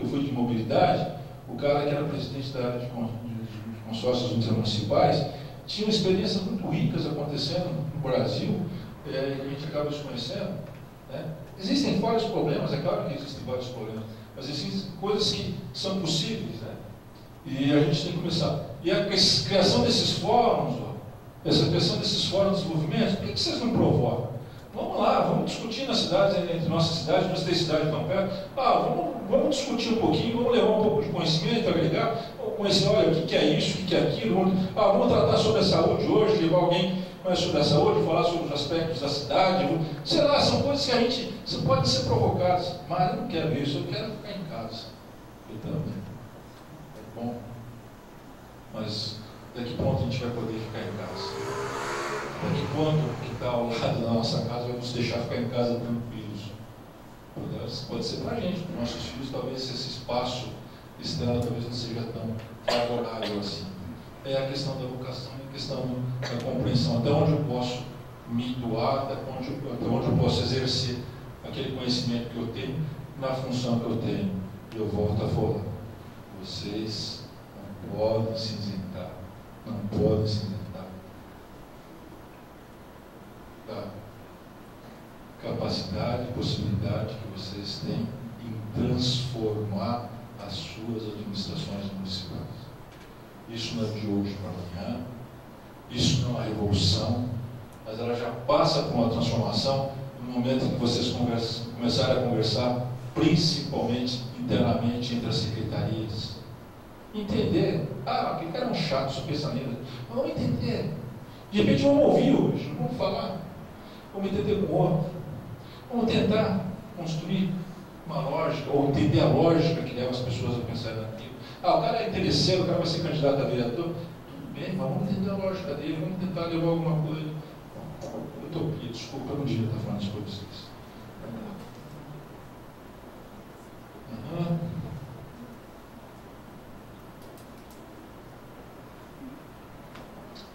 eu fui de mobilidade, o cara que era presidente da área de consórcios intermunicipais tinha experiências muito ricas acontecendo no Brasil, que a gente acaba desconhecendo, né? Existem vários problemas, é claro que existem vários problemas, mas existem coisas que são possíveis, né? E a gente tem que começar. E a criação desses fóruns, essa criação desses fóruns de desenvolvimento, por que vocês não provocam? Vamos lá, vamos discutir nas cidades, entre nossas cidades, mas tem cidade tão perto. Vamos discutir um pouquinho, vamos levar um pouco de conhecimento, agregar, vamos conhecer, olha, o que é isso, o que é aquilo. Vamos tratar sobre a saúde hoje, levar alguém mais sobre a saúde, falar sobre os aspectos da cidade. Sei lá, são coisas que a gente podem ser provocadas, mas eu não quero isso, eu quero ficar em casa. Eu também. É bom. Mas até que ponto a gente vai poder ficar em casa? Até que ponto que está ao lado da nossa casa vai nos deixar ficar em casa tranquilos? Pode ser para a gente, para os nossos filhos, talvez esse espaço externo talvez não seja tão favorável assim. É a questão da vocação, é a questão da compreensão, até onde eu posso me doar, até onde eu posso exercer aquele conhecimento que eu tenho, na função que eu tenho. E eu volto a falar, vocês não podem se isentar, não podem se isentar da capacidade e possibilidade que vocês têm em transformar as suas administrações municipais. Isso não é de hoje para amanhã, isso não é uma revolução, mas ela já passa por uma transformação no momento em que vocês começarem a conversar, principalmente internamente entre as secretarias. Entender, aquele cara é um chato, só pensa nele. Vamos entender. De repente vamos ouvir hoje, não vamos falar. Vamos entender com o outro. Vamos tentar construir uma lógica, ou entender a lógica que leva as pessoas a pensar naquilo. O cara é interesseiro, o cara vai ser candidato a vereador. Tudo bem, mas vamos entender a lógica dele, vamos tentar levar alguma coisa. Utopia, desculpa, eu não devia estar falando isso para vocês.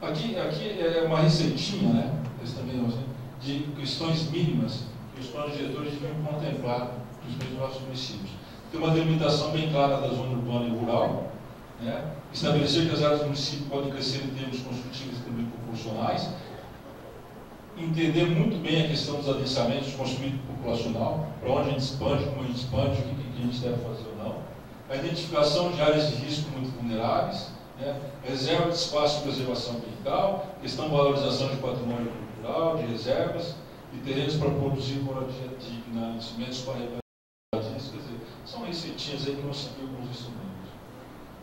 Aqui é uma receitinha, né? Esse também não, de questões mínimas que os planos diretores deviam contemplar nos nossos municípios. Tem uma delimitação bem clara da zona urbana e rural, né? Estabelecer que as áreas do município podem crescer em termos construtivos e também proporcionais, entender muito bem a questão dos adensamentos construído populacional, para onde a gente expande, como a gente expande, o que a gente deve fazer ou não, a identificação de áreas de risco muito vulneráveis, né? Reserva de espaço de preservação ambiental, questão de valorização de patrimônio cultural, de reservas, de terrenos para produzir moradia digna, investimentos para são receitinhas aí que vão seguir alguns instrumentos.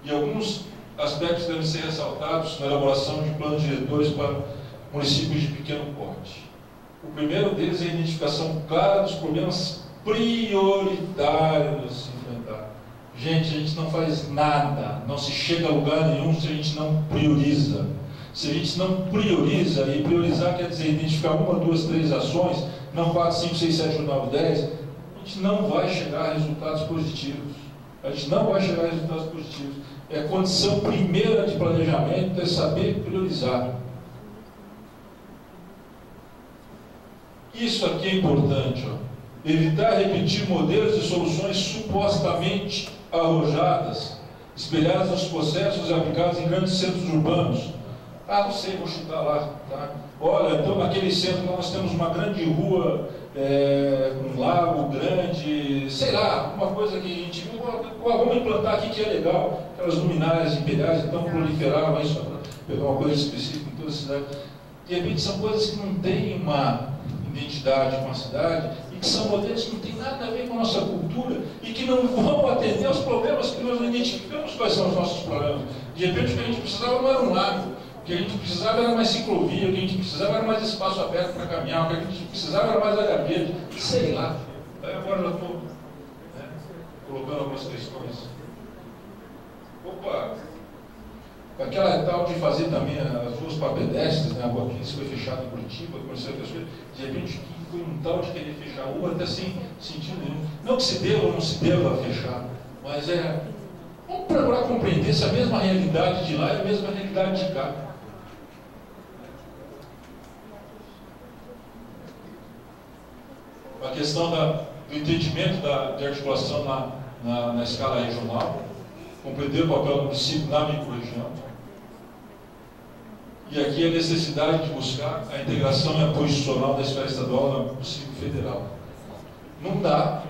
E alguns aspectos devem ser ressaltados na elaboração de planos diretores para municípios de pequeno porte. O primeiro deles é a identificação clara dos problemas prioritários a se enfrentar. Gente, a gente não faz nada, não se chega a lugar nenhum se a gente não prioriza. Se a gente não prioriza, e priorizar quer dizer identificar 1, 2, 3 ações, não 4, 5, 6, 7, 8, 9, 10, a gente não vai chegar a resultados positivos. A gente não vai chegar a resultados positivos. É a condição primeira de planejamento, é saber priorizar. Isso aqui é importante, evitar repetir modelos e soluções supostamente arrojadas, espelhadas nos processos e aplicados em grandes centros urbanos. Não sei, vou chutar lá. Tá? Olha, então naquele centro nós temos uma grande rua, um lago grande, sei lá, uma coisa que a gente viu, vamos implantar aqui que é legal, aquelas luminárias imperiais, então proliferaram, mas só para pegar uma coisa específica em toda a cidade. De repente são coisas que não têm uma identidade com a cidade e que são modelos que não têm nada a ver com a nossa cultura e que não vão atender aos problemas que nós não identificamos quais são os nossos problemas. De repente o que a gente precisava não era um lago, o que a gente precisava era mais ciclovia, o que a gente precisava era mais espaço aberto para caminhar, o que a gente precisava era mais área verde, sei lá. Aí agora já estou colocando algumas questões. Aquela tal de fazer também as ruas para pedestres, né? A Rua 15 foi fechada em Curitiba, conheceu pessoas, de repente foi um tal de querer fechar a rua até sem sentido nenhum. Não que se deva ou não se deva fechar, mas vamos procurar compreender se a mesma realidade de lá é a mesma realidade de cá. A questão do entendimento de articulação na escala regional, compreender o papel do município na microrregião. E aqui a necessidade de buscar a integração e apoio institucional da esfera estadual no município federal. Não dá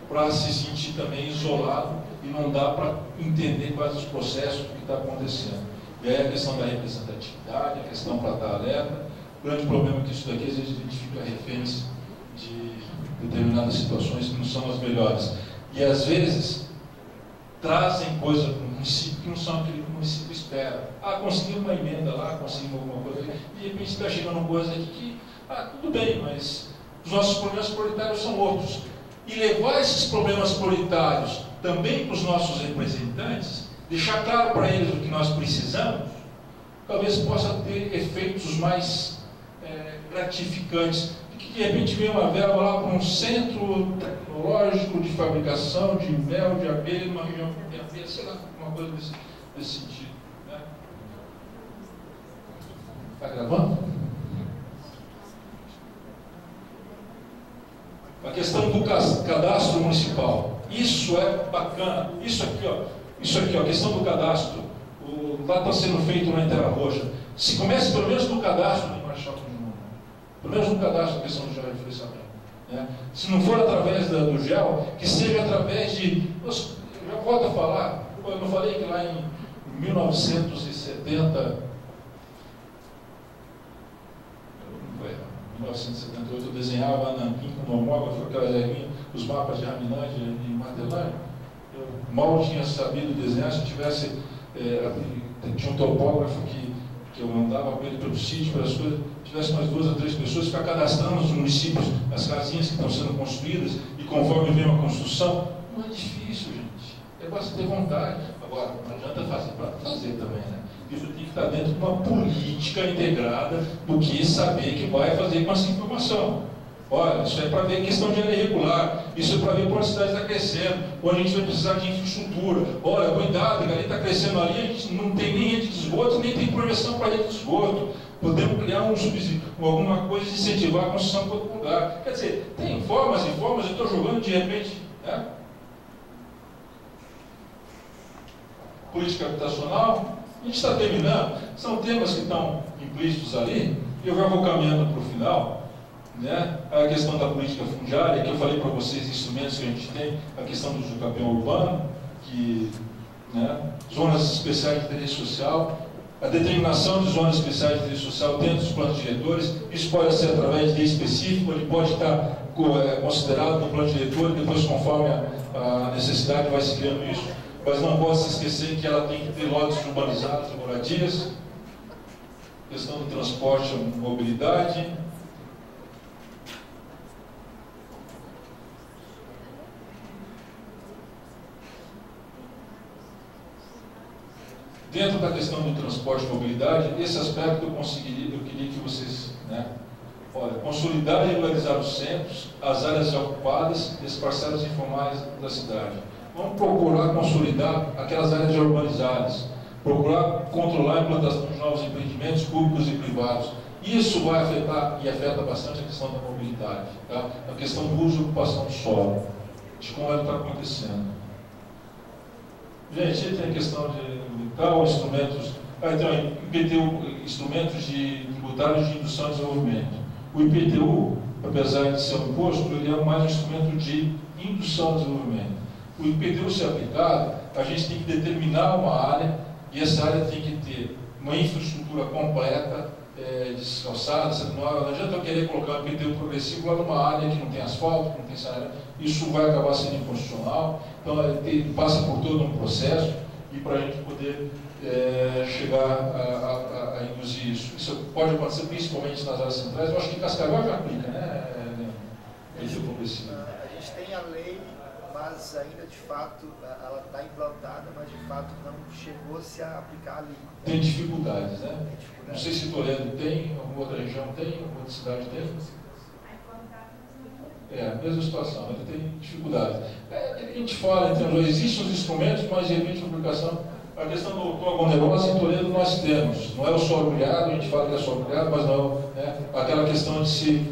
para se sentir também isolado e não dá para entender quais os processos que está acontecendo. E aí a questão da representatividade, a questão para dar alerta. O grande problema é que isso daqui às vezes identifica reféns de determinadas situações que não são as melhores. E às vezes trazem coisas para o município que não são aquilo que o município espera. Conseguimos uma emenda lá, conseguimos alguma coisa ali, e de repente está chegando coisa aqui que, tudo bem, mas os nossos problemas prioritários são outros. E levar esses problemas prioritários também para os nossos representantes, deixar claro para eles o que nós precisamos, talvez possa ter efeitos mais gratificantes. De repente vem uma verba lá para um centro tecnológico de fabricação de mel, de abelha, numa região de abelha, sei lá, uma coisa desse sentido. Está gravando? A questão do cadastro municipal. Isso é bacana. Isso aqui, a questão do cadastro. Lá está sendo feito na Terra Roxa. Se começa pelo menos no cadastro de Marechal Floriano, pelo menos no cadastro da questão do georreferenciamento. Se não for através do GEL, que seja através de. Eu já volto a falar, eu não falei que lá em 1978 eu desenhava Nanquim com nomógrafo, aquelas linhas, os mapas de Raminândia e Martelândia. Eu mal tinha sabido desenhar. Se eu tivesse. Tinha um topógrafo que eu mandava com ele pelo sítio, pelas coisas, tivesse umas 2 ou 3 pessoas, ficar cadastrando os municípios, as casinhas que estão sendo construídas, e conforme vem uma construção, não é difícil, gente. É basta ter vontade. Agora, não adianta fazer para fazer também, né? Isso tem que estar dentro de uma política integrada do que saber que vai fazer com essa informação. Olha, isso é para ver questão de área irregular, isso é para ver como a cidade está crescendo, ou a gente vai precisar de infraestrutura. Olha, cuidado, que ali está crescendo ali, a gente não tem nem rede de esgoto, nem tem projeção para rede de esgoto. Podemos criar um subsídio, alguma coisa de incentivar a construção para outro lugar. Quer dizer, tem formas e formas, eu estou jogando de repente, né? Política habitacional, a gente está terminando, são temas que estão implícitos ali, e eu já vou caminhando para o final. A questão da política fundiária, que eu falei para vocês, instrumentos que a gente tem, a questão do usucapião urbano, zonas especiais de interesse social, a determinação de zonas especiais de interesse social dentro dos planos diretores. Isso pode ser através de lei específica, ele pode estar considerado no plano diretor, e depois, conforme a necessidade, vai se criando isso. Mas não pode se esquecer que ela tem que ter lotes urbanizados, moradias, questão do transporte e mobilidade. Dentro da questão do transporte e mobilidade, esse aspecto eu queria que vocês, consolidar e regularizar os centros, as áreas ocupadas e as parcelas informais da cidade. Vamos procurar consolidar aquelas áreas urbanizadas, procurar controlar a implantação de novos empreendimentos públicos e privados. Isso vai afetar, e afeta bastante, a questão da mobilidade, a questão do uso e ocupação do solo, de como ela está acontecendo. Gente, tem a questão de instrumentos, então, IPTU, instrumentos tributários de indução e desenvolvimento. O IPTU, apesar de ser um imposto, ele é mais um instrumento de indução e desenvolvimento. O IPTU ser aplicado, a gente tem que determinar uma área, e essa área tem que ter uma infraestrutura completa, descalçada. Não adianta eu querer colocar um IPTU progressivo lá numa área que não tem asfalto, que não tem saneamento. Isso vai acabar sendo inconstitucional. Então, ele passa por todo um processo, e para a gente poder chegar a induzir isso. Isso pode acontecer principalmente nas áreas centrais. Eu acho que Cascavel já aplica, né? Isso progressivo. A gente tem a lei, mas ainda de fato ela está implantada, mas de fato não chegou-se a aplicar ali. Tem dificuldades, né? Não sei se Toledo tem, alguma outra região tem, alguma outra cidade tem. A mesma situação, ainda tem dificuldades. A gente fala, então, existem os instrumentos, mas de repente a aplicação. A questão do outorga onerosa em Toledo nós temos. Não é o solo molhado, a gente fala que é solo molhado, mas não. Aquela questão de se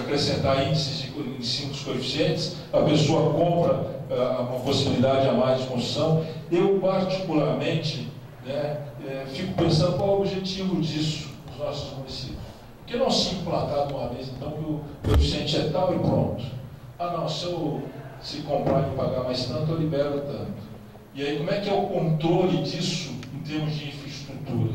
acrescentar índices em cima dos coeficientes, a pessoa compra uma possibilidade a mais de construção. Eu, particularmente, né, fico pensando qual é o objetivo disso nos nossos municípios. Porque não se implantar de uma vez, então, que o coeficiente é tal e pronto. Ah, não, se comprar e pagar mais tanto, eu libero tanto. E aí, como é que é o controle disso em termos de infraestrutura?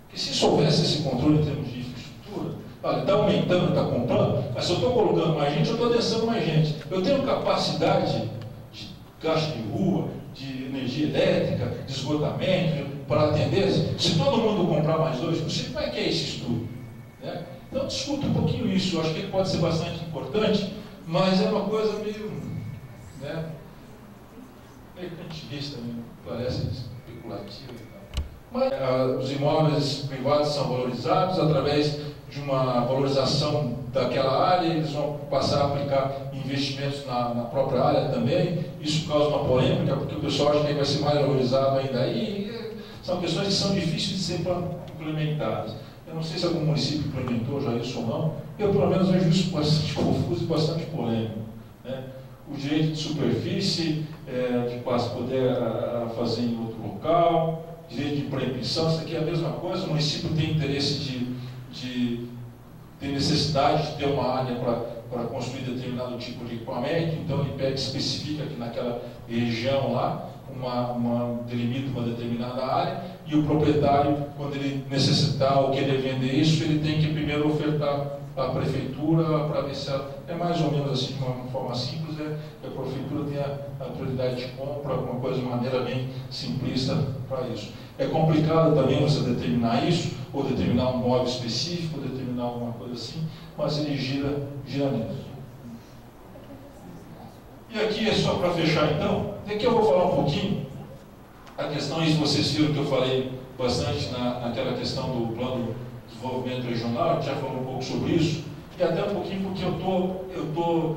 Porque se soubesse esse controle em termos de infraestrutura, olha, está aumentando, está comprando, mas se eu estou colocando mais gente, eu estou adensando mais gente. Eu tenho capacidade de caixa de rua, de energia elétrica, de esgotamento, para atender. Se todo mundo comprar mais 2%, como é que é esse estudo? Né? Então, discuta um pouquinho isso. Eu acho que ele pode ser bastante importante, mas é uma coisa meio, né, meio cantivista, parece especulativa. Mas os imóveis privados são valorizados através de uma valorização daquela área, eles vão passar a aplicar investimentos na própria área também. Isso causa uma polêmica, porque o pessoal acha que vai ser mais valorizado ainda aí. São questões que são difíceis de ser implementadas. Eu não sei se algum município implementou já isso ou não. Eu, pelo menos, vejo isso bastante confuso e bastante polêmico, né? O direito de superfície, de poder fazer em outro local, direito de proibição, isso aqui é a mesma coisa. O município tem interesse tem necessidade de ter uma área para construir determinado tipo de equipamento, então ele pede, especifica que naquela região lá, delimita uma determinada área, e o proprietário, quando ele necessitar ou querer vender isso, ele tem que primeiro ofertar à prefeitura para ver se é mais ou menos assim, de uma forma simples, que a prefeitura tem a prioridade de compra, alguma coisa de maneira bem simplista para isso. É complicado também você determinar isso, ou determinar um móvel específico, ou determinar alguma coisa assim, mas ele gira nisso. E aqui é só para fechar então, aqui eu vou falar um pouquinho, a questão, isso vocês viram que eu falei bastante naquela questão do plano de desenvolvimento regional, a gente já falou um pouco sobre isso, e até um pouquinho porque eu estou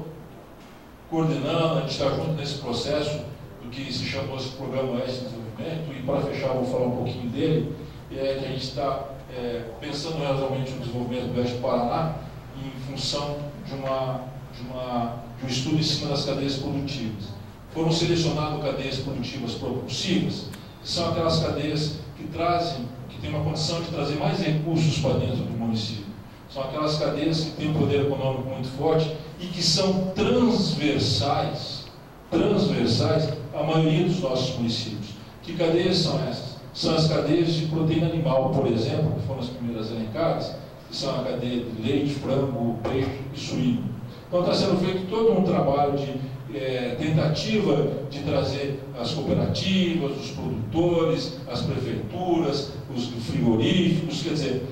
coordenando, a gente está junto nesse processo do que se chamou esse Programa Oeste de Desenvolvimento, e para fechar eu vou falar um pouquinho dele, que a gente está pensando realmente no desenvolvimento do Oeste do Paraná em função de um estudo em cima das cadeias produtivas. Foram selecionadas cadeias produtivas propulsivas, que são aquelas cadeias que têm uma condição de trazer mais recursos para dentro do município. São aquelas cadeias que têm um poder econômico muito forte e que são transversais à maioria dos nossos municípios. Que cadeias são essas? São as cadeias de proteína animal, por exemplo, que foram as primeiras elencadas, que são a cadeia de leite, frango, peixe e suíno. Então está sendo feito todo um trabalho de tentativa de trazer as cooperativas, os produtores, as prefeituras, os frigoríficos, quer dizer,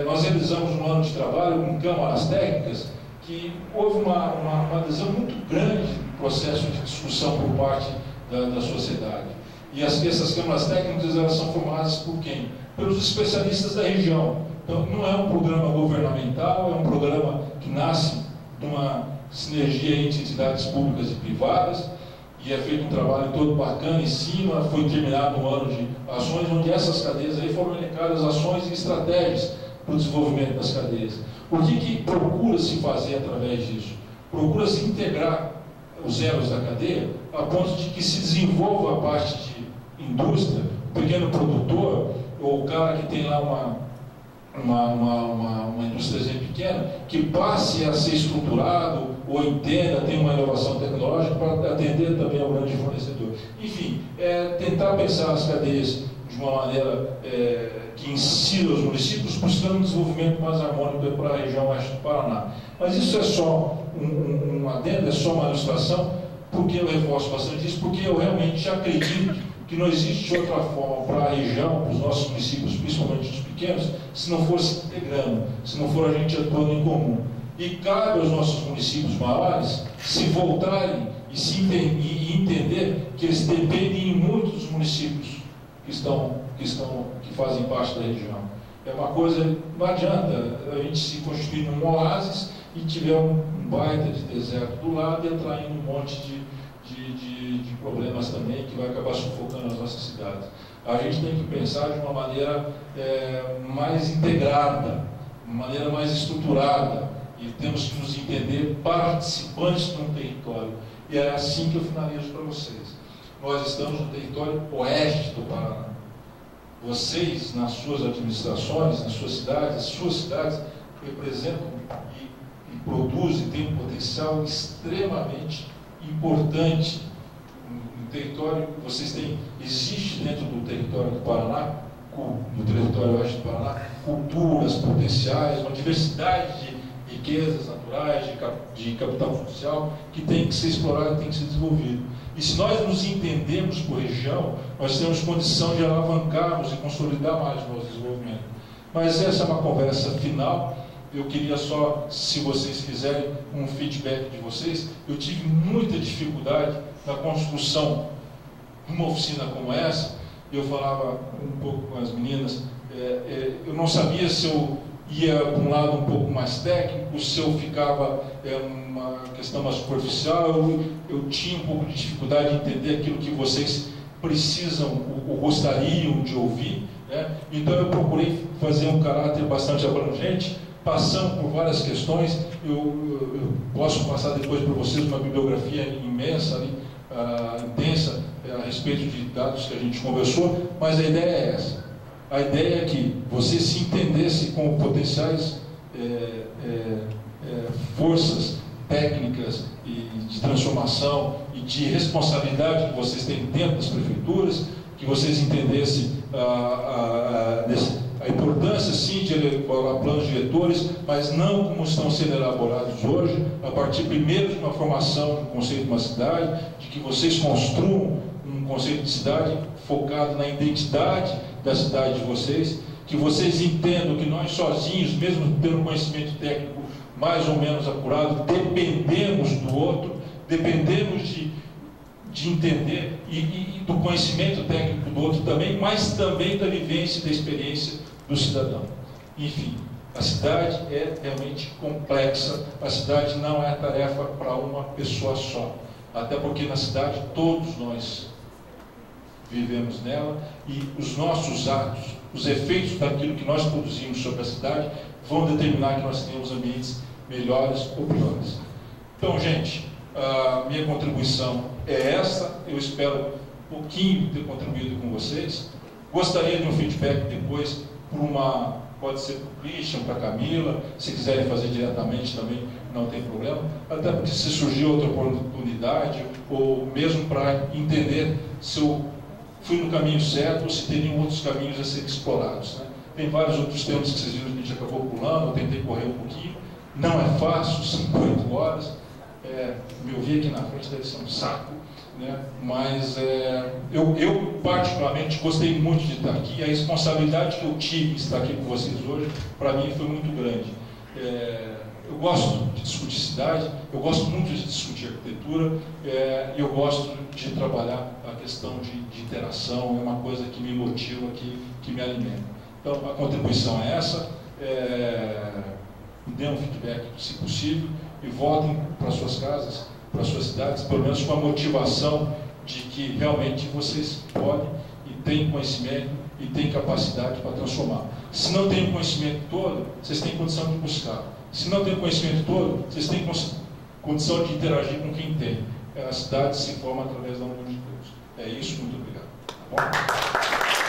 nós realizamos um ano de trabalho com câmaras técnicas que houve uma adesão muito grande no processo de discussão por parte da sociedade. E essas câmaras técnicas, elas são formadas por quem? Pelos especialistas da região. Então, não é um programa governamental, é um programa que nasce de uma sinergia entre entidades públicas e privadas, e é feito um trabalho todo bacana em cima. Foi terminado um ano de ações, onde essas cadeias aí foram elencadas ações e estratégias para o desenvolvimento das cadeias. O que procura-se fazer através disso? Procura-se integrar os elos da cadeia a ponto de que se desenvolva a parte de indústria, o pequeno produtor, ou o cara que tem lá uma indústria pequena, que passe a ser estruturado ou entenda, tem uma inovação tecnológica para atender também ao grande fornecedor. Enfim, tentar pensar as cadeias de uma maneira que insira os municípios, buscando um desenvolvimento mais harmônico para a região oeste do Paraná. Mas isso é só um adendo, é só uma ilustração, porque eu reforço bastante isso, porque eu realmente acredito que não existe outra forma para a região, para os nossos municípios, principalmente os pequenos, se não for se integrando, se não for a gente atuando em comum. E cabe aos nossos municípios maiores se voltarem e entender que eles dependem muito dos municípios que fazem parte da região. É uma coisa, não adianta a gente se constituir num oásis e tiver um baita de deserto do lado e atraindo um monte de problemas também, que vai acabar sufocando as nossas cidades. A gente tem que pensar de uma maneira mais integrada, uma maneira mais estruturada, e temos que nos entender participantes de um território. E é assim que eu finalizo para vocês. Nós estamos no território oeste do Paraná. Vocês, nas suas administrações, nas suas cidades, as suas cidades representam e produzem, têm um potencial extremamente importante no território. Vocês têm, existe dentro do território do Paraná, no território oeste do Paraná, culturas potenciais, uma diversidade de riquezas naturais, de capital social, que tem que ser explorado e tem que ser desenvolvido. E se nós nos entendemos por região, nós temos condição de alavancarmos e consolidar mais o nosso desenvolvimento. Mas essa é uma conversa final. Eu queria só, se vocês quiserem, um feedback de vocês. Eu tive muita dificuldade na construção de uma oficina como essa. Eu falava um pouco com as meninas, eu não sabia se eu ia para um lado um pouco mais técnico, se eu ficava uma questão mais superficial. Eu tinha um pouco de dificuldade de entender aquilo que vocês precisam ou gostariam de ouvir, né? Então eu procurei fazer um caráter bastante abrangente, passando por várias questões. Eu posso passar depois para vocês uma bibliografia imensa, intensa, a respeito de dados que a gente conversou, mas a ideia é essa. A ideia é que você se entendesse como potenciais forças técnicas e de transformação e de responsabilidade que vocês têm dentro das prefeituras, que vocês entendessem a importância, sim, de elaborar planos diretores, mas não como estão sendo elaborados hoje, a partir primeiro de uma formação do conceito de uma cidade, de que vocês construam um conceito de cidade focado na identidade da cidade de vocês, que vocês entendam que nós sozinhos, mesmo pelo conhecimento técnico mais ou menos apurado, dependemos do outro, dependemos de entender e do conhecimento técnico do outro também, mas também da vivência e da experiência do cidadão. Enfim, a cidade é realmente complexa, a cidade não é tarefa para uma pessoa só, até porque na cidade todos nós vivemos nela e os nossos atos, os efeitos daquilo que nós produzimos sobre a cidade vão determinar que nós tenhamos ambientes melhores ou piores. Então, gente, a minha contribuição é essa. Eu espero um pouquinho ter contribuído com vocês. Gostaria de um feedback depois, pode ser para o Christian, para a Camila, se quiserem fazer diretamente também, não tem problema, até porque se surgir outra oportunidade, ou mesmo para entender se eu fui no caminho certo ou se teriam outros caminhos a serem explorados, né? Tem vários outros temas que vocês viram que a gente acabou pulando, eu tentei correr um pouquinho, não é fácil, 5, 8 horas, me ouvir aqui na frente deve ser um saco, né? Mas eu particularmente gostei muito de estar aqui, a responsabilidade que eu tive de estar aqui com vocês hoje, para mim foi muito grande. Eu gosto de discutir cidade, eu gosto muito de discutir arquitetura, e eu gosto de trabalhar a questão de interação, é uma coisa que me motiva, que me alimenta. Então, a contribuição é essa, me dê um feedback, se possível, e voltem para suas casas, para suas cidades, pelo menos com a motivação de que realmente vocês podem e têm conhecimento e têm capacidade para transformar. Se não tem o conhecimento todo, vocês têm condição de buscar. Se não tem o conhecimento todo, vocês têm condição de interagir com quem tem. A cidade se forma através da união de Deus. É isso, muito obrigado. Tá bom?